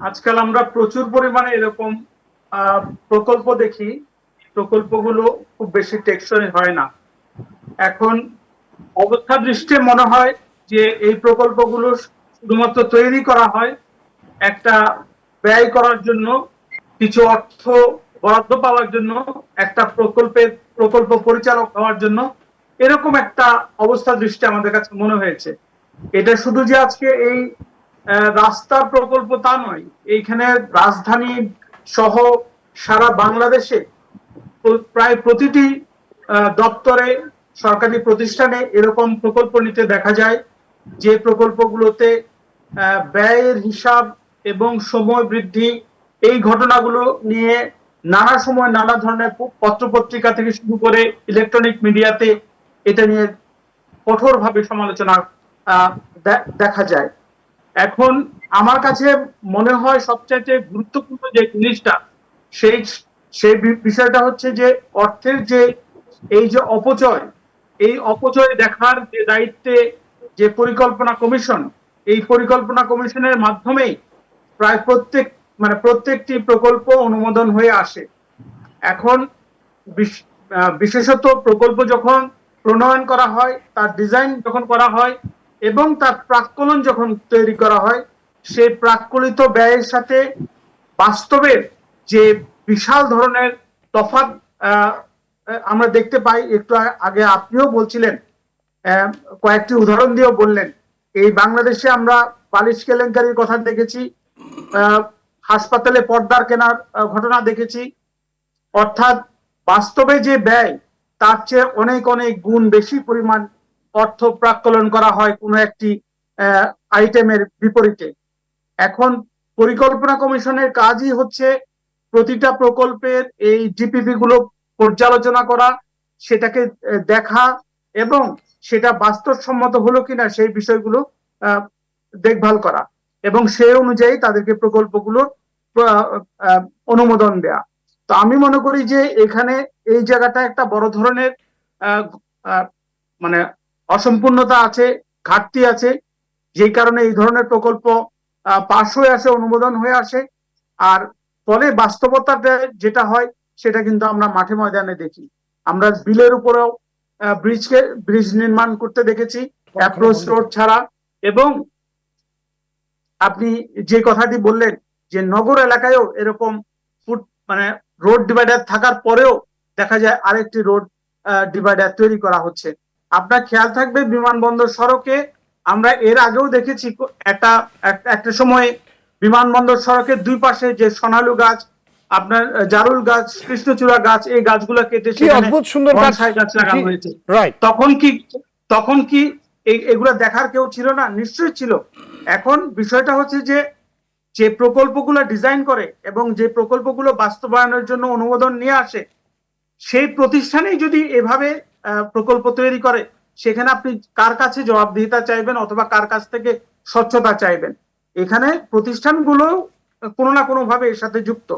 আজকাল আমরা প্রচুর পরিমাণে এরকম প্রকল্প দেখি। প্রকল্পগুলো খুব বেশি টেকসই হয় না। এখন অবস্থা দৃষ্টিতে মনে হয় যে এই প্রকল্পগুলো শুধুমাত্র তৈরি করা হয় একটা ব্যয় করার জন্য, কিছু অর্থ বরাদ্দ পাওয়ার জন্য, একটা প্রকল্প পরিচালক হওয়ার জন্য। এরকম একটা অবস্থা দৃষ্টি আমাদের কাছে মনে হয়েছে। এটা শুধু যে আজকে এই রাস্তার প্রকল্প তা নয়, এইখানে রাজধানী সহ সারা বাংলাদেশে প্রায় প্রতিটি দপ্তরে, সরকারি প্রতিষ্ঠানে এরকম প্রকল্প নিতে দেখা যায়, যে প্রকল্পগুলোতে ব্যয়ের হিসাব এবং সময় বৃদ্ধি, এই ঘটনাগুলো নিয়ে নানা সময় নানা ধরনের পত্রপত্রিকা থেকে শুরু করে ইলেকট্রনিক মিডিয়াতে এটা নিয়ে কঠোরভাবে সমালোচনা দেখা যায়। এখন আমার কাছে মনে হয় সবচাইতে গুরুত্বপূর্ণ যে জিনিসটা, সেই সেই বিষয়টা হচ্ছে যে অর্থের যে এই যে অপচয়, এই অপচয় দেখার যে দায়িত্বে যে পরিকল্পনা কমিশন, এই পরিকল্পনা কমিশনের মাধ্যমেই প্রায় প্রত্যেকটি প্রকল্প অনুমোদন হয়ে আসে। এখন বিশেষত প্রকল্প যখন প্রণয়ন করা হয়, তার ডিজাইন যখন করা হয় এবং তার প্রাক্কলন যখন তৈরি করা হয়, সেই প্রাক্কলিত ব্যয়ের সাথে বাস্তবের যে বিশাল ধরনের তফাৎ আমরা দেখতে পাই। একটু আগে আপনিও বলছিলেন, কয়েকটি উদাহরণ দিয়েও বললেন। এই বাংলাদেশে আমরা বালিশ কেলেঙ্কারির কথা দেখেছি, হাসপাতালে পর্দার কেনার ঘটনা দেখেছি। অর্থাৎ বাস্তবে যে ব্যয়, তার চেয়ে অনেক অনেক গুণ বেশি পরিমাণ অর্থ প্রাক্কলন করা হয় কোনো একটি আইটেমের বিপরীতে। এখন পরিকল্পনা কমিশনের কাজই হচ্ছে প্রতিটা প্রকল্পের এই ডিপিপি গুলো পর্যালোচনা করা, সেটাকে দেখা এবং সেটা বাস্তবসম্মত হলো কিনা সেই বিষয়গুলো দেখভাল করা এবং সেই অনুযায়ী তাদেরকে প্রকল্পগুলো অনুমোদন দেয়া। তো আমি মনে করি যে এখানে এই জায়গাটা একটা বড় ধরনের মানে অসম্পূর্ণতা আছে, ঘাটতি আছে, যেই কারণে এই ধরনের প্রকল্প পাশ হয়ে আসে, অনুমোদন হয়ে আসে। আর ফলে বাস্তবতাটা যেটা হয় সেটা কিন্তু আমরা মাঠে ময়দানে দেখি। আমরা বিলের উপরেও ব্রিজ নির্মাণ করতে দেখেছি অ্যাপ্রোচ রোড ছাড়া। এবং আপনি যে কথাটি বললেন যে নগর এলাকায়ও এরকম মানে রোড ডিভাইডার থাকার পরেও দেখা যায় আরেকটি রোড ডিভাইডার তৈরি করা হচ্ছে। আপনার খেয়াল থাকবে বিমানবন্দর সড়কে আমরা এর আগেও দেখেছি একটা সময় বিমানবন্দর সড়কের দুই পাশে যে সোনালু গাছ, আপনার জারুল গাছ, কৃষ্ণচূড়া গাছ, এই গাছগুলো কেটে সেখানে বনসাই গাছ লাগানো হয়েছে। তখন কি এগুলো দেখার কেউ ছিল না? নিশ্চয়ই ছিল। এখন বিষয়টা হচ্ছে যে যে প্রকল্পগুলো ডিজাইন করে এবং যে প্রকল্পগুলো বাস্তবায়নের জন্য অনুমোদন নিয়ে আসে, সেই প্রতিষ্ঠানেই যদি এভাবে প্রকল্প তৈরি করে, সেখানে আপনি কার কাছে জবাবদিহিতা চাইবেন অথবা কার কাছ থেকে স্বচ্ছতা চাইবেন? এখানে প্রতিষ্ঠানগুলো কোনো না কোনো ভাবে এর সাথে যুক্ত।